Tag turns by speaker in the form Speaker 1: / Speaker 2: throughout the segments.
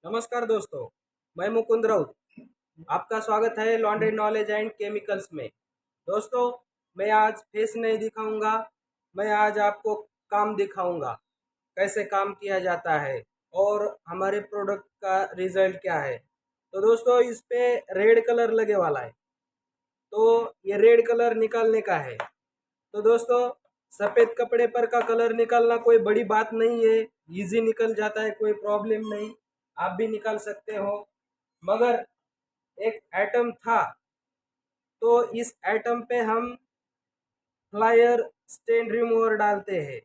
Speaker 1: नमस्कार दोस्तों, मैं मुकुंद राउत। आपका स्वागत है लॉन्ड्री नॉलेज एंड केमिकल्स में। दोस्तों, मैं आज फेस नहीं दिखाऊंगा, मैं आज आपको काम दिखाऊंगा, कैसे काम किया जाता है और हमारे प्रोडक्ट का रिजल्ट क्या है। तो दोस्तों, इस पे रेड कलर लगे वाला है, तो ये रेड कलर निकालने का है। तो दोस्तों, सफ़ेद कपड़े पर का कलर निकालना कोई बड़ी बात नहीं है, इजी निकल जाता है, कोई प्रॉब्लम नहीं, आप भी निकाल सकते हो। मगर एक एटम था, तो इस एटम पे हम फ्लायर स्टेन रिमूवर डालते हैं।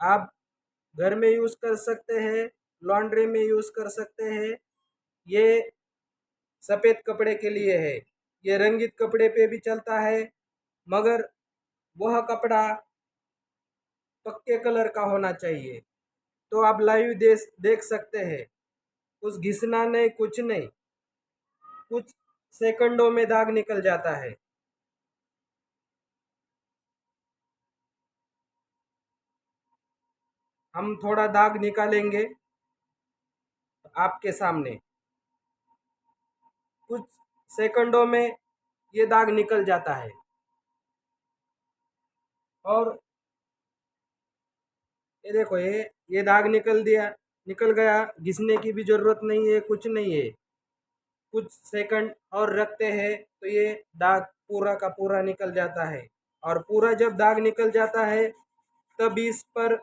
Speaker 1: आप घर में यूज़ कर सकते हैं, लॉन्ड्री में यूज़ कर सकते हैं। ये सफ़ेद कपड़े के लिए है, ये रंगीत कपड़े पे भी चलता है, मगर वह कपड़ा पक्के कलर का होना चाहिए। तो आप लाइव देख सकते हैं, कुछ घिसना नहीं, कुछ नहीं, कुछ सेकंडों में दाग निकल जाता है। हम थोड़ा दाग निकालेंगे आपके सामने, कुछ सेकंडों में ये दाग निकल जाता है। और ये देखो, ये दाग निकल गया, घिसने की भी ज़रूरत नहीं है, कुछ नहीं है। कुछ सेकंड और रखते हैं तो ये दाग पूरा का पूरा निकल जाता है। और पूरा जब दाग निकल जाता है, तब इस पर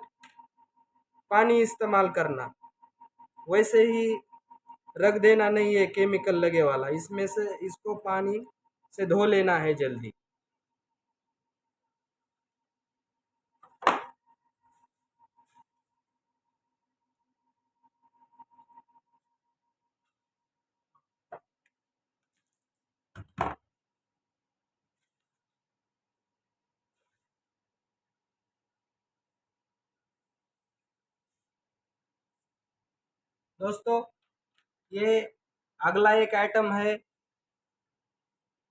Speaker 1: पानी इस्तेमाल करना, वैसे ही रख देना नहीं है केमिकल लगे वाला। इसमें से इसको पानी से धो लेना है जल्दी। दोस्तों, ये अगला एक आइटम है,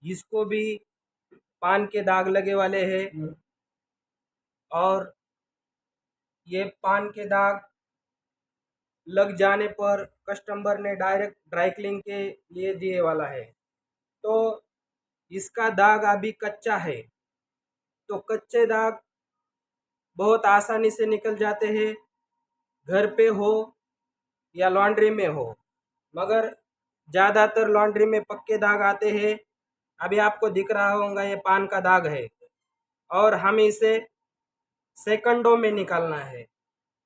Speaker 1: जिसको भी पान के दाग लगे वाले हैं। और ये पान के दाग लग जाने पर कस्टमर ने डायरेक्ट ड्राई क्लीन के लिए दिए वाला है। तो इसका दाग अभी कच्चा है, तो कच्चे दाग बहुत आसानी से निकल जाते हैं, घर पे हो या लॉन्ड्री में हो। मगर ज़्यादातर लॉन्ड्री में पक्के दाग आते हैं। अभी आपको दिख रहा होगा, ये पान का दाग है, और हमें इसे सेकंडों में निकालना है।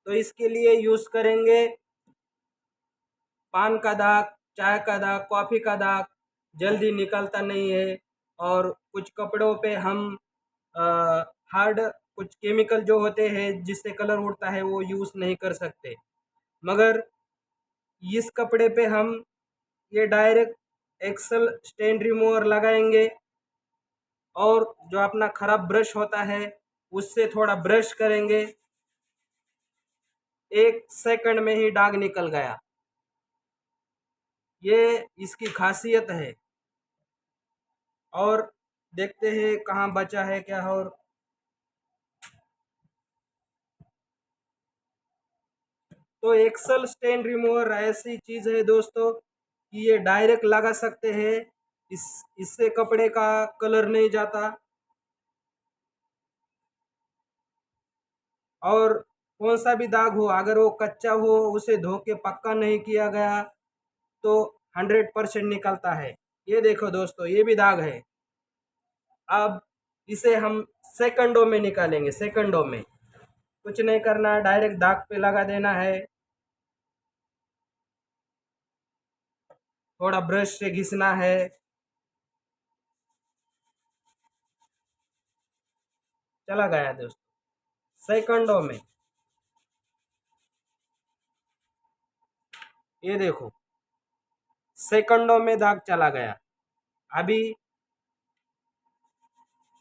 Speaker 1: तो इसके लिए यूज़ करेंगे पान का दाग, चाय का दाग, कॉफ़ी का दाग जल्दी निकलता नहीं है। और कुछ कपड़ों पे हम हार्ड कुछ केमिकल जो होते हैं जिससे कलर उड़ता है, वो यूज़ नहीं कर सकते। मगर इस कपड़े पे हम ये डायरेक्ट एक्सल स्टेन रिमूवर लगाएंगे, और जो अपना खराब ब्रश होता है उससे थोड़ा ब्रश करेंगे, 1 सेकंड में ही दाग निकल गया। ये इसकी खासियत है। और देखते हैं कहाँ बचा है क्या। और तो एक्सल स्टेन रिमूवर ऐसी चीज़ है दोस्तों, कि ये डायरेक्ट लगा सकते हैं, इस इससे कपड़े का कलर नहीं जाता। और कौन सा भी दाग हो, अगर वो कच्चा हो, उसे धो के पक्का नहीं किया गया, तो 100% निकलता है। ये देखो दोस्तों, ये भी दाग है। अब इसे हम सेकंडों में निकालेंगे, सेकंडों में। कुछ नहीं करना, डायरेक्ट दाग पे लगा देना है, थोड़ा ब्रश से घिसना है, चला गया दोस्तों, सेकंडों में। ये देखो, सेकंडों में दाग चला गया। अभी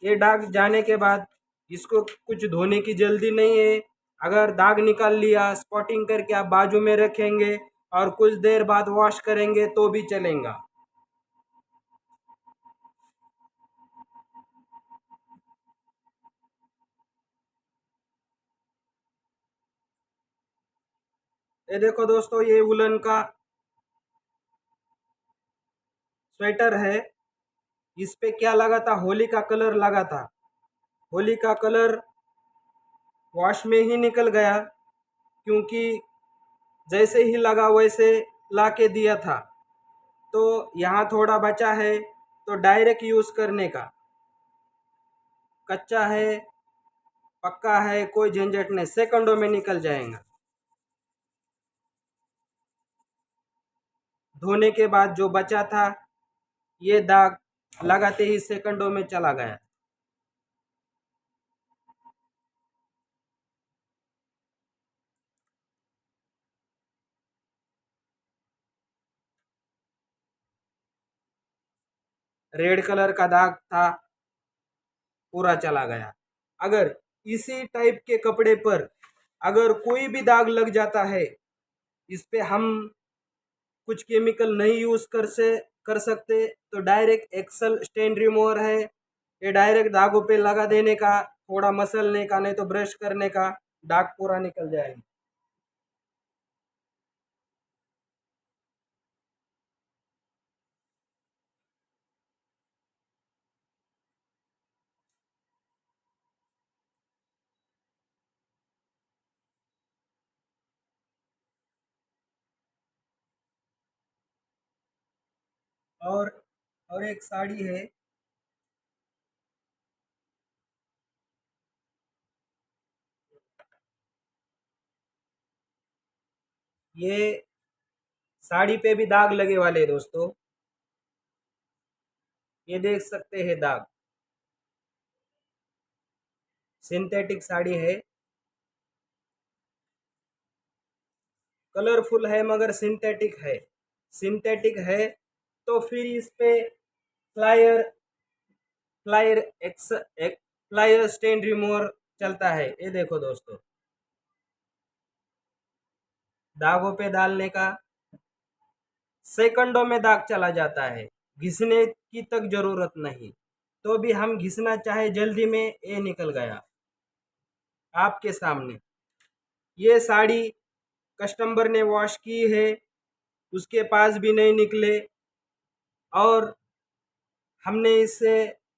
Speaker 1: ये दाग जाने के बाद इसको कुछ धोने की जल्दी नहीं है। अगर दाग निकाल लिया, स्पॉटिंग करके आप बाजू में रखेंगे और कुछ देर बाद वॉश करेंगे तो भी चलेगा। ये देखो दोस्तों, ये वुलन का स्वेटर है। इस पे क्या लगा था? होली का कलर लगा था। होली का कलर वॉश में ही निकल गया, क्योंकि जैसे ही लगा वैसे ला के दिया था। तो यहाँ थोड़ा बचा है, तो डायरेक्ट यूज़ करने का। कच्चा है, पक्का है, कोई झंझट नहीं, सेकंडों में निकल जाएगा। धोने के बाद जो बचा था, ये दाग लगाते ही सेकंडों में चला गया। रेड कलर का दाग था, पूरा चला गया। अगर इसी टाइप के कपड़े पर अगर कोई भी दाग लग जाता है, इस पे हम कुछ केमिकल नहीं यूज़ कर सकते, तो डायरेक्ट एक्सल स्टेन रिमूवर है। ये डायरेक्ट दागों पे लगा देने का, थोड़ा मसलने का, नहीं तो ब्रश करने का, दाग पूरा निकल जाएगा। और और एक साड़ी है। ये साड़ी पे भी दाग लगे वाले दोस्तों, ये देख सकते हैं दाग। सिंथेटिक साड़ी है, कलरफुल है मगर सिंथेटिक है। सिंथेटिक है तो फिर इस पे फ्लायर फ्लायर एक्स एक फ्लायर स्टेन रिमूवर चलता है। ये देखो दोस्तों, दागों पे डालने का, सेकंडों में दाग चला जाता है, घिसने की तक जरूरत नहीं। तो भी हम घिसना चाहे जल्दी में, ये निकल गया आपके सामने। ये साड़ी कस्टमर ने वॉश की है, उसके पास भी नहीं निकले, और हमने इससे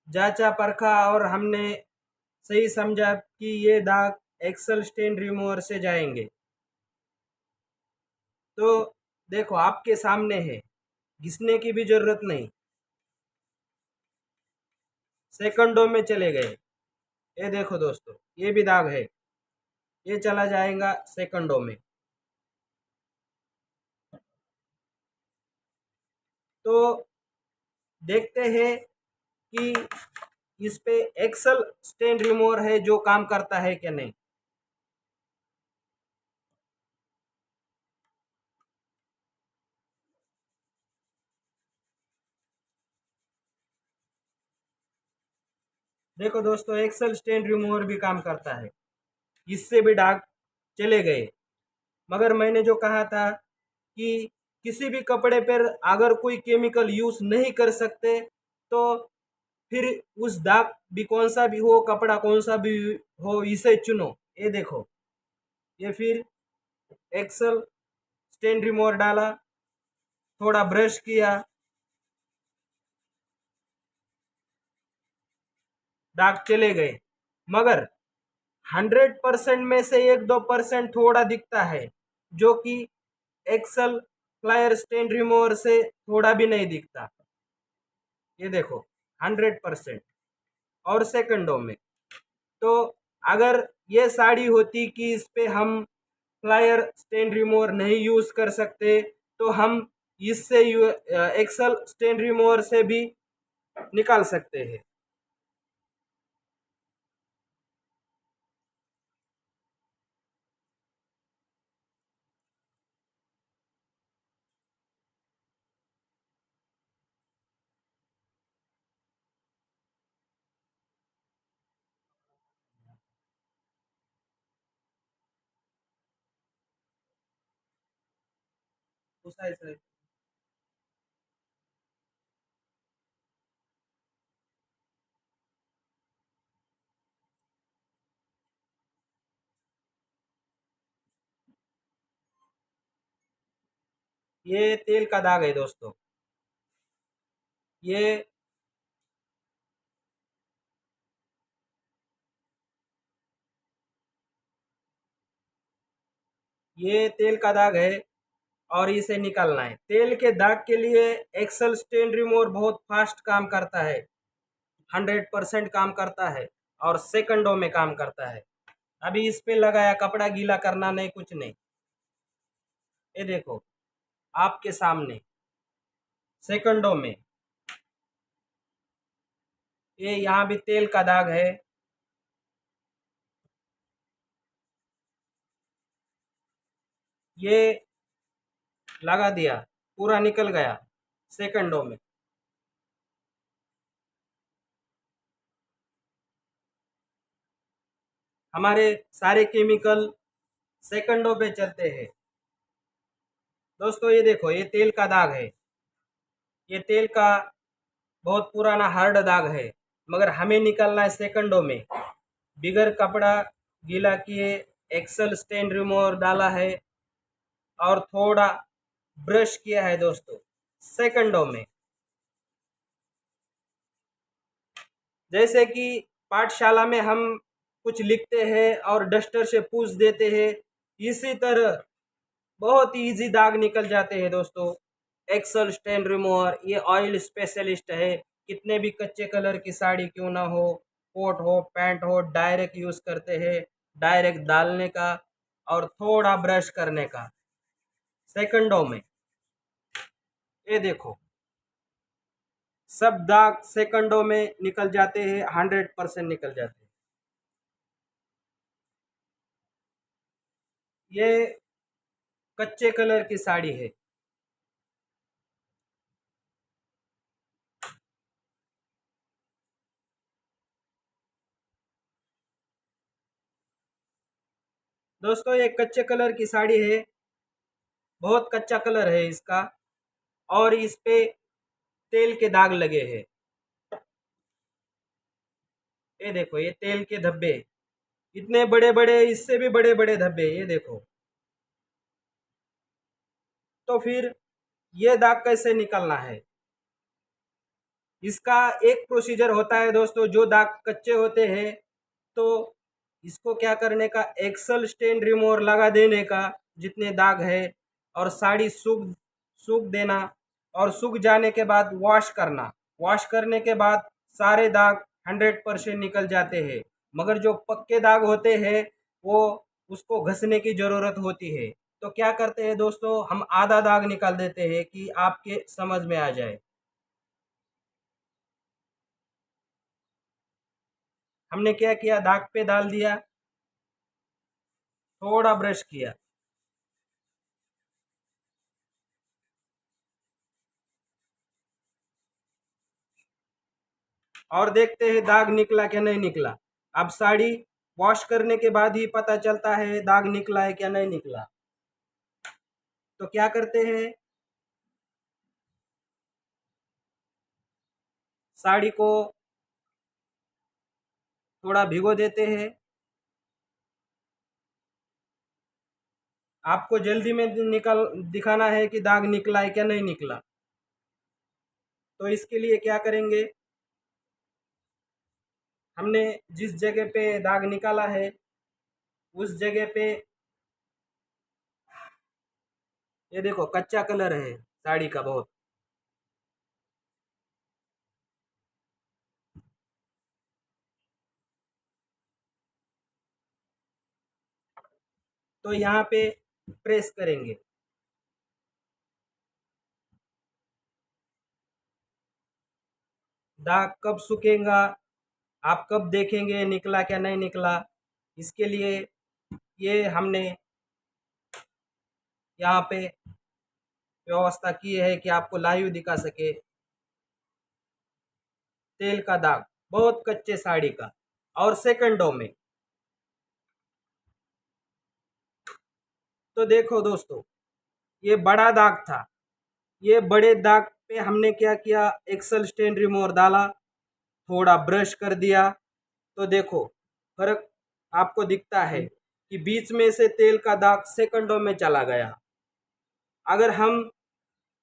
Speaker 1: जांचा परखा और हमने सही समझा कि ये दाग एक्सल स्टेन रिमूवर से जाएंगे। तो देखो, आपके सामने है, घिसने की भी जरूरत नहीं, सेकंडों में चले गए। ये देखो दोस्तों, ये भी दाग है, ये चला जाएगा सेकंडों में। तो देखते हैं कि इस पे एक्सल स्टेन रिमूवर है जो काम करता है क्या नहीं। देखो दोस्तों, एक्सल स्टेन रिमूवर भी काम करता है, इससे भी दाग चले गए। मगर मैंने जो कहा था कि किसी भी कपड़े पर अगर कोई केमिकल यूज नहीं कर सकते, तो फिर उस दाग भी कौन सा भी हो, कपड़ा कौन सा भी हो, इसे चुनो। ये देखो, ये फिर एक्सल स्टेन रिमूवर डाला, थोड़ा ब्रश किया, दाग चले गए। मगर 100% में से 1-2% थोड़ा दिखता है, जो कि एक्सल फ्लायर स्टेन रिमूवर से थोड़ा भी नहीं दिखता। ये देखो, 100% और सेकंडों में। तो अगर ये साड़ी होती कि इस पे हम फ्लायर स्टेन रिमूवर नहीं यूज कर सकते, तो हम इससे एक्सल स्टेन रिमूवर से भी निकाल सकते हैं। उसा ऐसा ये तेल का दाग है दोस्तों। ये ये तेल का दाग है और इसे निकालना है। तेल के दाग के लिए एक्सेल स्टेन रिमूवर बहुत फास्ट काम करता है, 100% काम करता है और सेकंडों में काम करता है। अभी इस पे लगाया, कपड़ा गीला करना नहीं, कुछ नहीं। ये देखो आपके सामने सेकंडों में। ये यहाँ भी तेल का दाग है। ये लगा दिया, पूरा निकल गया सेकंडों में। हमारे सारे केमिकल सेकंडों पे चलते हैं दोस्तों। ये देखो ये तेल का दाग है। ये तेल का बहुत पुराना हार्ड दाग है, मगर हमें निकालना है सेकंडों में। बिगर कपड़ा गीला किए एक्सेल स्टेन रिमूवर डाला है और थोड़ा ब्रश किया है दोस्तों, सेकंडों में। जैसे कि पाठशाला में हम कुछ लिखते हैं और डस्टर से पूछ देते हैं, इसी तरह बहुत ही इजी दाग निकल जाते हैं दोस्तों। एक्सेल स्टेन रिमूवर ये ऑयल स्पेशलिस्ट है। कितने भी कच्चे कलर की साड़ी क्यों ना हो, कोट हो पैंट हो, डायरेक्ट यूज़ करते हैं। डायरेक्ट डालने का और थोड़ा ब्रश करने का, सेकंडों में। ये देखो सब दाग सेकंडों में निकल जाते हैं, 100% निकल जाते हैं। ये कच्चे कलर की साड़ी है। दोस्तों ये कच्चे कलर की साड़ी है, बहुत कच्चा कलर है इसका और इस पे तेल के दाग लगे हैं। ये देखो ये तेल के धब्बे, इतने बड़े बड़े, इससे भी बड़े बड़े धब्बे, ये देखो। तो फिर ये दाग कैसे निकालना है? इसका एक प्रोसीजर होता है दोस्तों। जो दाग कच्चे होते हैं तो इसको क्या करने का, एक्सेल स्टेन रिमूवर लगा देने का जितने दाग है, और साड़ी सूख सूख देना और सूख जाने के बाद वॉश करना। वॉश करने के बाद सारे दाग 100% निकल जाते हैं। मगर जो पक्के दाग होते हैं वो उसको घसने की ज़रूरत होती है। तो क्या करते हैं दोस्तों, हम आधा दाग निकाल देते हैं कि आपके समझ में आ जाए। हमने क्या किया, दाग पे डाल दिया, थोड़ा ब्रश किया और देखते हैं दाग निकला क्या नहीं निकला। अब साड़ी वॉश करने के बाद ही पता चलता है दाग निकला है क्या नहीं निकला। तो क्या करते हैं, साड़ी को थोड़ा भिगो देते हैं। आपको जल्दी में निकल दिखाना है कि दाग निकला है क्या नहीं निकला। तो इसके लिए क्या करेंगे, हमने जिस जगह पे दाग निकाला है उस जगह पे, ये देखो कच्चा कलर है साड़ी का बहुत। तो यहाँ पे प्रेस करेंगे। दाग कब सूखेगा, आप कब देखेंगे निकला क्या नहीं निकला, इसके लिए ये हमने यहाँ पे व्यवस्था की है कि आपको लाइव दिखा सके। तेल का दाग बहुत कच्चे साड़ी का और सेकंडों में। तो देखो दोस्तों ये बड़ा दाग था। ये बड़े दाग पे हमने क्या किया, एक्सेल स्टेन रिमूवर डाला, थोड़ा ब्रश कर दिया। तो देखो फर्क आपको दिखता है कि बीच में से तेल का दाग सेकंडों में चला गया। अगर हम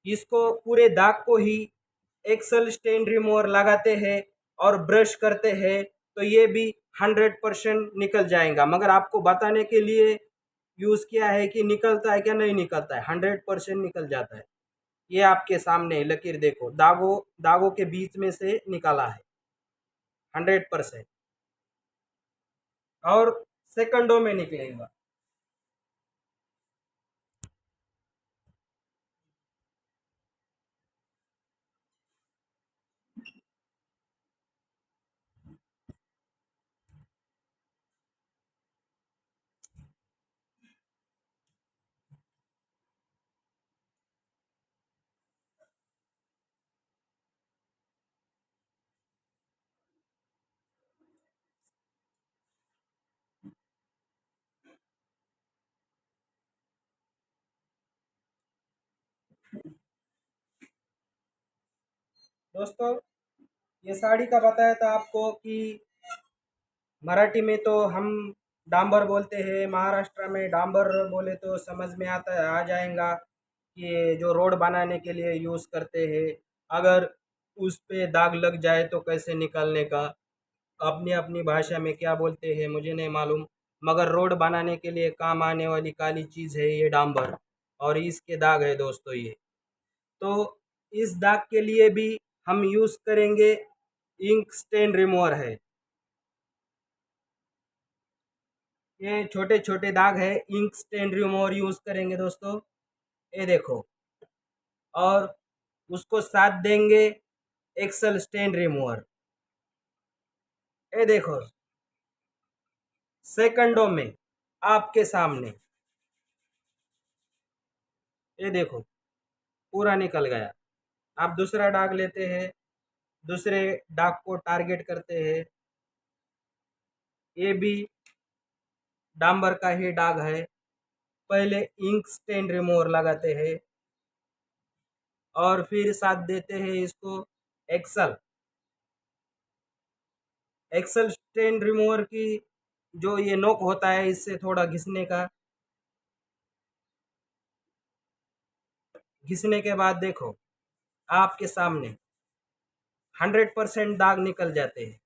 Speaker 1: इसको पूरे दाग को ही एक्सेल स्टेन रिमूवर लगाते हैं और ब्रश करते हैं तो ये भी 100% निकल जाएगा। मगर आपको बताने के लिए यूज़ किया है कि निकलता है क्या नहीं निकलता है, 100% निकल जाता है। ये आपके सामने लकीर देखो, दागों दागों के बीच में से निकाला है 100%, और सेकंडों में निकलेगा। दोस्तों, ये साड़ी का बताया था आपको कि मराठी में तो हम डांबर बोलते हैं, महाराष्ट्र में डांबर बोले तो समझ में आता है, आ जाएगा कि ये जो रोड बनाने के लिए यूज़ करते हैं। अगर उस पे दाग लग जाए तो कैसे निकालने का, अपनी अपनी भाषा में क्या बोलते हैं मुझे नहीं मालूम। मगर रोड बनाने के लिए काम आने वाली काली चीज़ है ये डांबर, और इसके दाग है दोस्तों ये। तो इस दाग के लिए भी हम यूज़ करेंगे इंक स्टेन रिमूवर है। ये छोटे छोटे दाग है, इंक स्टेन रिमूवर यूज़ करेंगे दोस्तों। ये देखो, और उसको साथ देंगे एक्सेल स्टेन रिमूवर। ये देखो, सेकंडों में आपके सामने, ये देखो पूरा निकल गया। आप दूसरा दाग लेते हैं, दूसरे दाग को टारगेट करते हैं। ये भी डांबर का ही दाग है। पहले इंक स्टेन रिमूवर लगाते हैं और फिर साथ देते हैं इसको एक्सल एक्सल स्टेन रिमूवर की जो ये नोक होता है, इससे थोड़ा घिसने के बाद देखो आपके सामने 100% दाग निकल जाते हैं।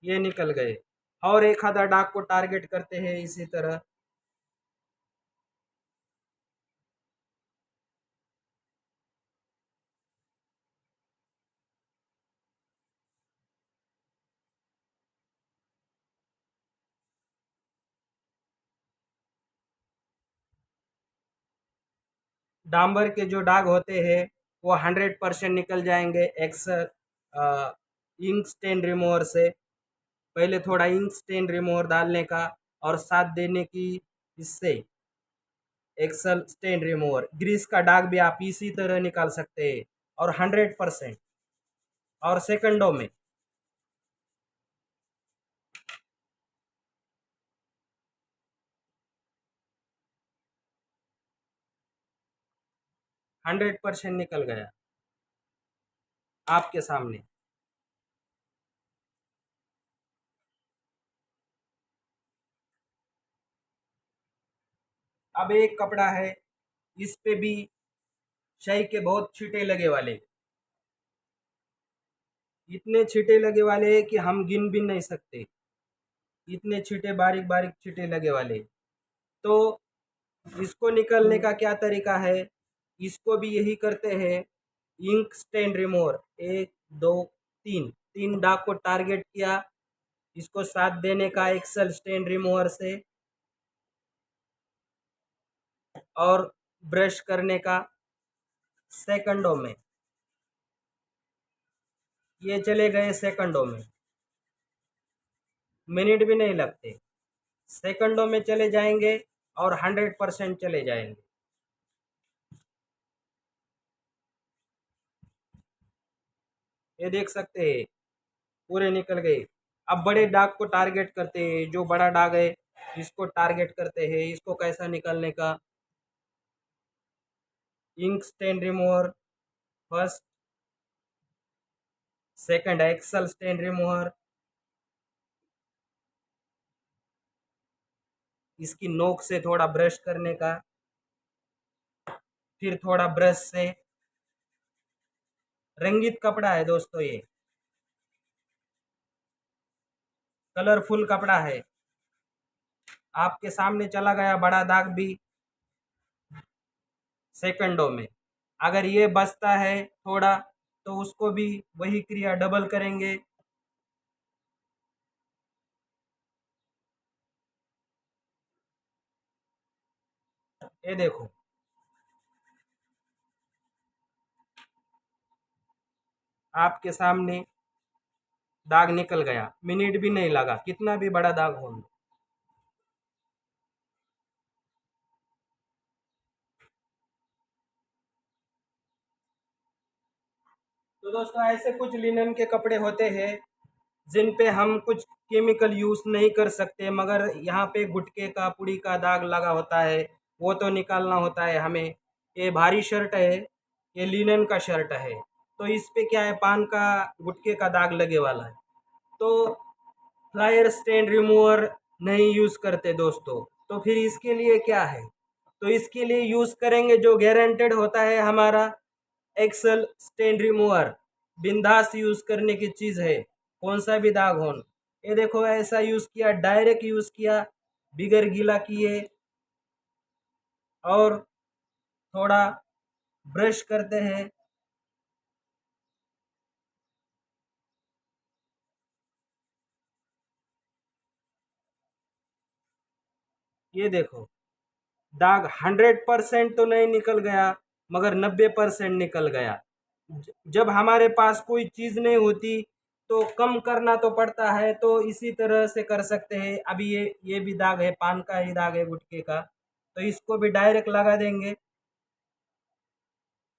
Speaker 1: ये निकल गए, और एक आधा दाग को टारगेट करते हैं इसी तरह। डांबर के जो दाग होते हैं वो 100% निकल जाएंगे एक्सल इंक स्टेन रिमूवर से। पहले थोड़ा इंक स्टेन रिमूवर डालने का और साथ देने की, इससे एक्सल स्टेन रिमूवर ग्रीस का दाग भी आप इसी तरह निकाल सकते हैं, और 100% और सेकंडों में। 100% निकल गया आपके सामने। अब एक कपड़ा है, इस पे भी शाही के बहुत छींटे लगे वाले, इतने छींटे लगे वाले हैं कि हम गिन भी नहीं सकते, इतने छींटे बारीक बारीक छींटे लगे वाले। तो इसको निकलने का क्या तरीका है, इसको भी यही करते हैं। इंक स्टेन रिमूवर, एक दो तीन, तीन दाग को टारगेट किया, इसको साथ देने का एक्सेल स्टेन रिमूवर से, और ब्रश करने का सेकंडों में। ये चले गए सेकंडों में, मिनट भी नहीं लगते, सेकंडों में चले जाएंगे और 100% चले जाएंगे। ये देख सकते हैं पूरे निकल गए। अब बड़े दाग को टारगेट करते हैं, जो बड़ा दाग है इसको टारगेट करते हैं। इसको कैसा निकालने का, ink stain remover first, second excel stain remover, इसकी नोक से थोड़ा ब्रश करने का, फिर थोड़ा ब्रश से। रंगीत कपड़ा है दोस्तों, ये कलरफुल कपड़ा है। आपके सामने चला गया बड़ा दाग भी सेकंडों में। अगर ये बचता है थोड़ा तो उसको भी वही क्रिया डबल करेंगे। ये देखो, आपके सामने दाग निकल गया, मिनट भी नहीं लगा, कितना भी बड़ा दाग हो। तो दोस्तों ऐसे कुछ लिनन के कपड़े होते हैं जिन पे हम कुछ केमिकल यूज़ नहीं कर सकते, मगर यहाँ पे गुटखे का पुड़ी का दाग लगा होता है, वो तो निकालना होता है हमें। ये भारी शर्ट है, ये लिनन का शर्ट है, तो इस पे क्या है, पान का गुटखे का दाग लगे वाला है। तो फ्लायर स्टेन रिमूवर नहीं यूज़ करते दोस्तों। तो फिर इसके लिए क्या है, तो इसके लिए यूज़ करेंगे जो गारंटेड होता है हमारा एक्सेल स्टेन रिमूवर। बिंदास यूज़ करने की चीज़ है, कौन सा भी दाग हो। ये देखो, ऐसा यूज़ किया, डायरेक्ट यूज़ किया, बिगर गीला किए, और थोड़ा ब्रश करते हैं। ये देखो, दाग 100% तो नहीं निकल गया, मगर 90% निकल गया। जब हमारे पास कोई चीज़ नहीं होती तो कम करना तो पड़ता है, तो इसी तरह से कर सकते हैं। अभी ये भी दाग है, पान का ही दाग है गुटखे का, तो इसको भी डायरेक्ट लगा देंगे।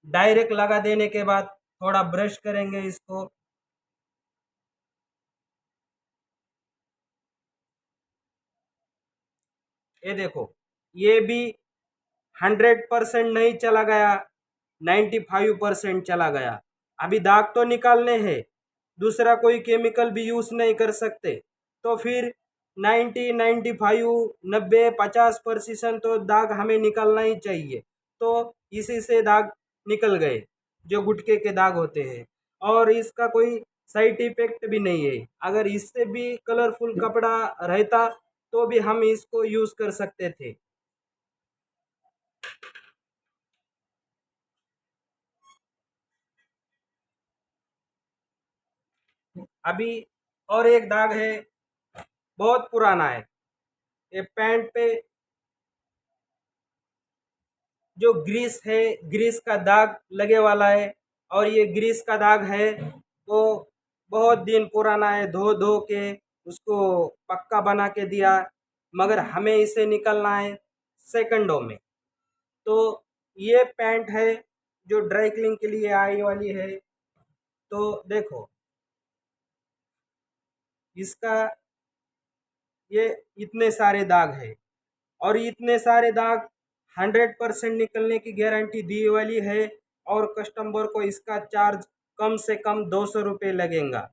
Speaker 1: डायरेक्ट लगा देने के बाद थोड़ा ब्रश करेंगे इसको। ये देखो, ये भी 100% नहीं चला गया, 95% चला गया। अभी दाग तो निकालने हैं, दूसरा कोई केमिकल भी यूज़ नहीं कर सकते, तो फिर 90, 95, 90, 50% तो दाग हमें निकालना ही चाहिए। तो इसी से दाग निकल गए, जो गुटके के दाग होते हैं, और इसका कोई साइड इफेक्ट भी नहीं है। अगर इससे भी कलरफुल कपड़ा रहता तो भी हम इसको यूज़ कर सकते थे। अभी और एक दाग है, बहुत पुराना है। ये पैंट पे जो ग्रीस है, ग्रीस का दाग लगे वाला है, और ये ग्रीस का दाग है वो बहुत दिन पुराना है, धो धो के उसको पक्का बना के दिया, मगर हमें इसे निकलना है सेकंडों में। तो ये पैंट है जो ड्राई क्लीन के लिए आई वाली है। तो देखो, इसका ये इतने सारे दाग है, और इतने सारे दाग 100% निकलने की गारंटी दी वाली है, और कस्टमर को इसका चार्ज कम से कम 200 रुपये लगेगा।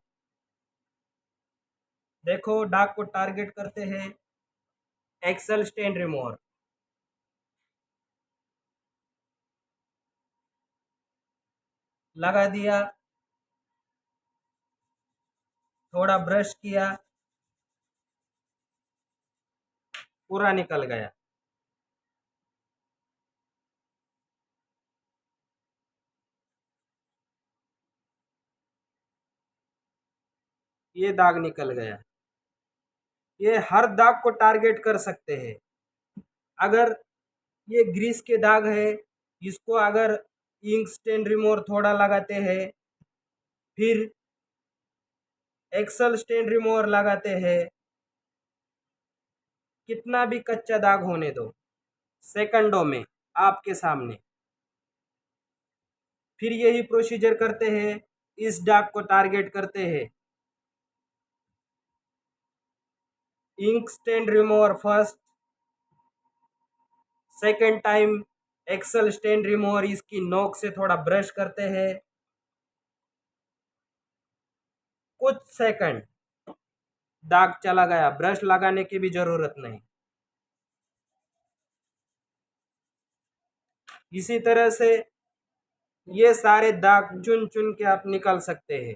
Speaker 1: देखो, दाग को टारगेट करते हैं, एक्सेल स्टेन रिमूवर लगा दिया, थोड़ा ब्रश किया, पूरा निकल गया। ये दाग निकल गया। ये हर दाग को टारगेट कर सकते हैं। अगर ये ग्रीस के दाग है, इसको अगर इंक स्टेन रिमूवर थोड़ा लगाते हैं, फिर एक्सेल स्टेन रिमूवर लगाते हैं, कितना भी कच्चा दाग होने दो, सेकंडों में आपके सामने। फिर यही प्रोसीजर करते हैं, इस दाग को टारगेट करते हैं, ink stain remover first, second time excel stain remover, इसकी नोक से थोड़ा ब्रश करते हैं, कुछ सेकंड, दाग चला गया, ब्रश लगाने की भी जरूरत नहीं। इसी तरह से ये सारे दाग चुन चुन के आप निकाल सकते हैं।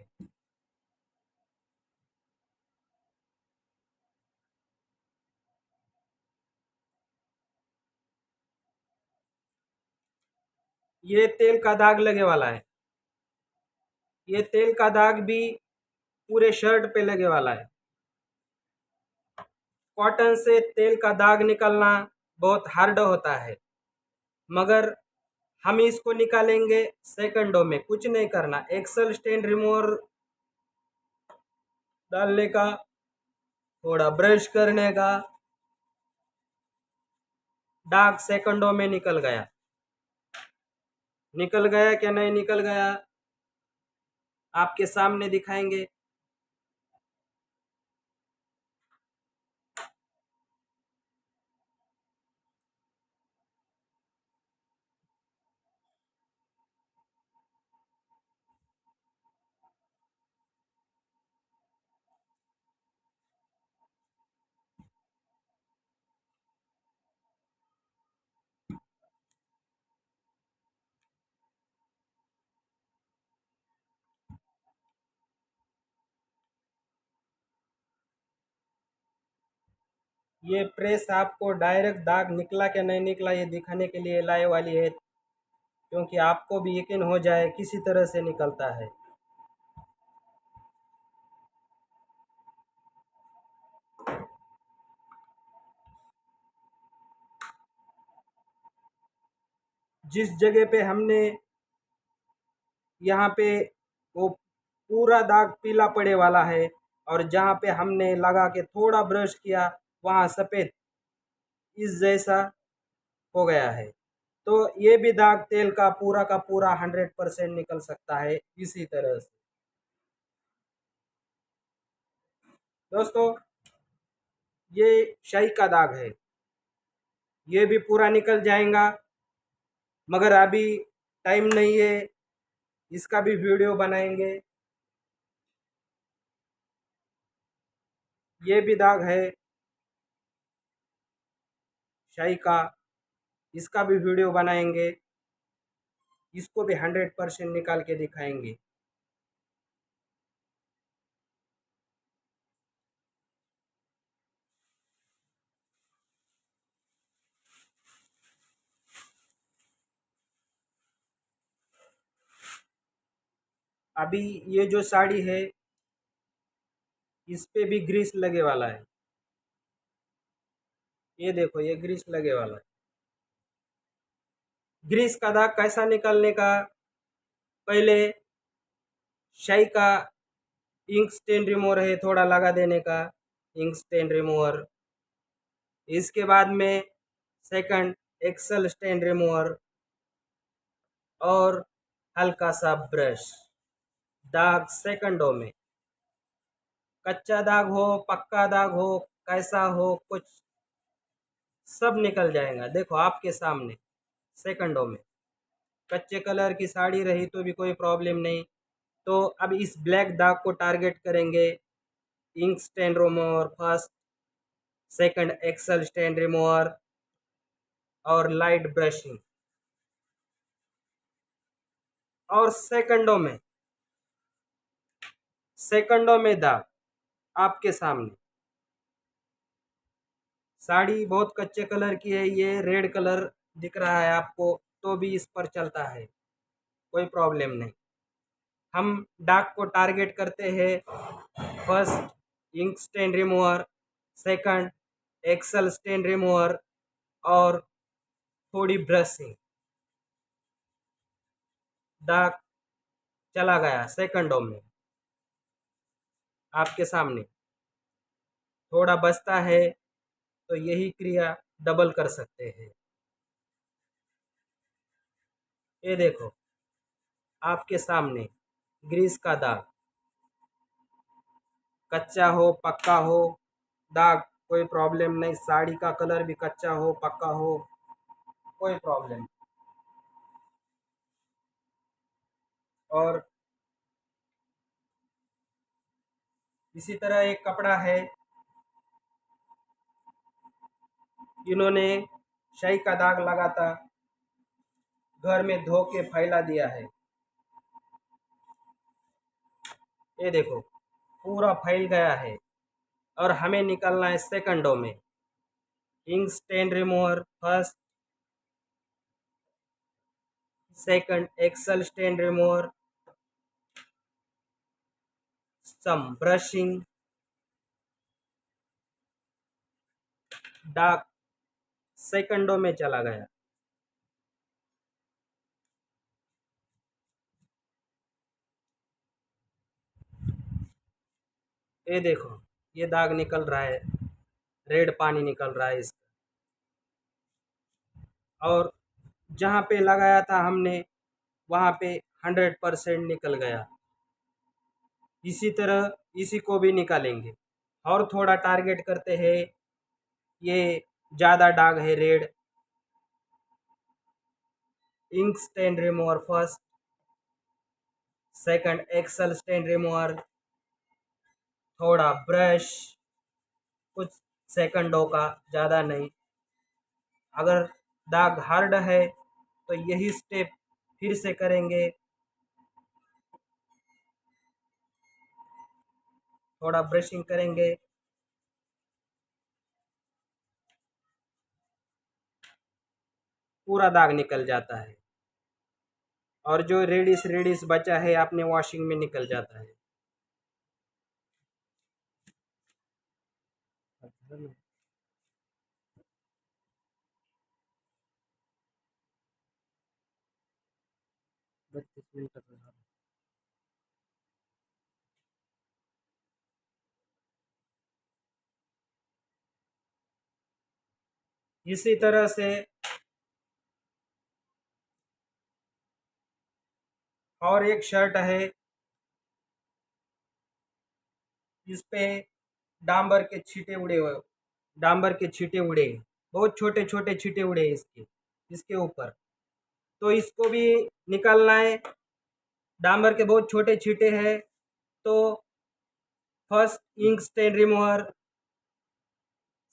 Speaker 1: ये तेल का दाग लगे वाला है। ये तेल का दाग भी पूरे शर्ट पे लगे वाला है। कॉटन से तेल का दाग निकलना बहुत हार्ड होता है, मगर हम इसको निकालेंगे सेकंडों में। कुछ नहीं करना, एक्सेल स्टेन रिमूवर डालने का, थोड़ा ब्रश करने का, दाग सेकंडों में निकल गया। निकल गया क्या नहीं निकल गया आपके सामने दिखाएंगे। ये प्रेस आपको डायरेक्ट दाग निकला क्या नहीं निकला ये दिखाने के लिए लाए वाली है, क्योंकि आपको भी यकीन हो जाए किसी तरह से निकलता है। जिस जगह पे हमने यहाँ पे वो पूरा दाग पीला पड़े वाला है, और जहाँ पे हमने लगा के थोड़ा ब्रश किया वहाँ सफ़ेद इस जैसा हो गया है। तो ये भी दाग तेल का पूरा 100% निकल सकता है इसी तरह से। दोस्तों, ये शाही का दाग है, ये भी पूरा निकल जाएगा, मगर अभी टाइम नहीं है, इसका भी वीडियो बनाएंगे। ये भी दाग है शाही का, इसका भी वीडियो बनाएंगे, इसको भी 100% निकाल के दिखाएंगे। अभी ये जो साड़ी है इस पे भी ग्रीस लगे वाला है। ये देखो, ये ग्रीस लगे वाला है। ग्रीस का दाग कैसा निकालने का, पहले शाही का इंक स्टेन रिमूवर है, थोड़ा लगा देने का इंक स्टेन रिमूवर। इसके बाद में सेकंड एक्सेल स्टेन रिमूवर और हल्का सा ब्रश। दाग सेकंडों में, कच्चा दाग हो पक्का दाग हो कैसा हो कुछ सब निकल जाएगा। देखो आपके सामने सेकंडों में। कच्चे कलर की साड़ी रही तो भी कोई प्रॉब्लम नहीं। तो अब इस ब्लैक दाग को टारगेट करेंगे। Ink stain remover first, second excel stain remover और लाइट ब्रशिंग, और सेकंडों में दाग आपके सामने। साड़ी बहुत कच्चे कलर की है, ये रेड कलर दिख रहा है आपको तो भी इस पर चलता है, कोई प्रॉब्लम नहीं। हम दाग को टारगेट करते हैं। First ink stain remover, second excel stain remover और थोड़ी ब्रशिंग। दाग चला गया सेकंडों में आपके सामने। थोड़ा बचता है तो यही क्रिया डबल कर सकते हैं। ये देखो आपके सामने ग्रीस का दाग, कच्चा हो पक्का हो दाग कोई प्रॉब्लम नहीं। साड़ी का कलर भी कच्चा हो पक्का हो कोई प्रॉब्लम। और इसी तरह एक कपड़ा है, इन्होंने शाही का दाग लगा था, घर में धो के फैला दिया है। ये देखो पूरा फैल गया है और हमें निकालना है सेकंडों में। Ink stain remover first, second excel stain remover, some brushing, dark सेकंडों में चला गया। ये देखो ये दाग निकल रहा है, रेड पानी निकल रहा है इसका। और जहाँ पे लगाया था हमने वहाँ पे 100% निकल गया। इसी तरह इसी को भी निकालेंगे। और थोड़ा टारगेट करते हैं, ये ज़्यादा दाग है red. Ink stain remover first, second excel stain remover, थोड़ा ब्रश, कुछ सेकंडों का, ज़्यादा नहीं। अगर दाग हार्ड है तो यही स्टेप फिर से करेंगे। थोड़ा ब्रशिंग करेंगे, पूरा दाग निकल जाता है। और जो रेडिश रेडिश बचा है अपने वॉशिंग में निकल जाता है। इसी तरह से और एक शर्ट है, इस पे डांबर के छींटे उड़े हुए, डांबर के छींटे उड़े, बहुत छोटे छोटे छींटे उड़े इसके इसके ऊपर। तो इसको भी निकालना है। डांबर के बहुत छोटे छींटे हैं। तो first ink stain remover,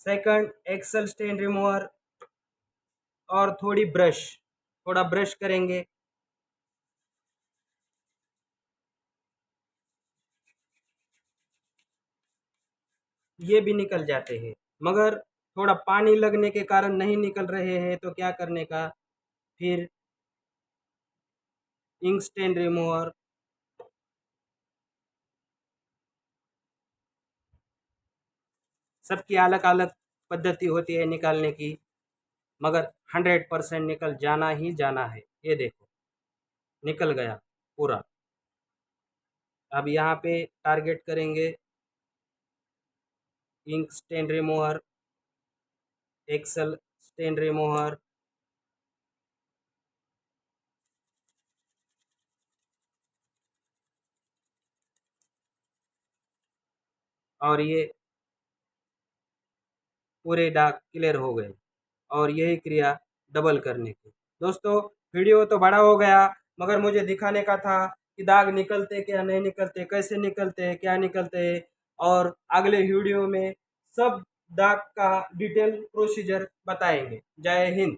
Speaker 1: second excel stain remover और थोड़ी ब्रश, थोड़ा ब्रश करेंगे। ये भी निकल जाते हैं, मगर थोड़ा पानी लगने के कारण नहीं निकल रहे हैं। तो क्या करने का, फिर इंक स्टेन रिमूवर, सबकी अलग अलग पद्धति होती है निकालने की, मगर 100% निकल जाना ही जाना है। ये देखो निकल गया पूरा। अब यहाँ पे टारगेट करेंगे ink stain remover, excel stain remover, और ये पूरे दाग क्लियर हो गए। और यही क्रिया डबल करने की। दोस्तों वीडियो तो बड़ा हो गया, मगर मुझे दिखाने का था कि दाग निकलते क्या नहीं निकलते, कैसे निकलते क्या निकलते। और अगले वीडियो में सब दाग का डिटेल प्रोसीजर बताएंगे। जय हिंद।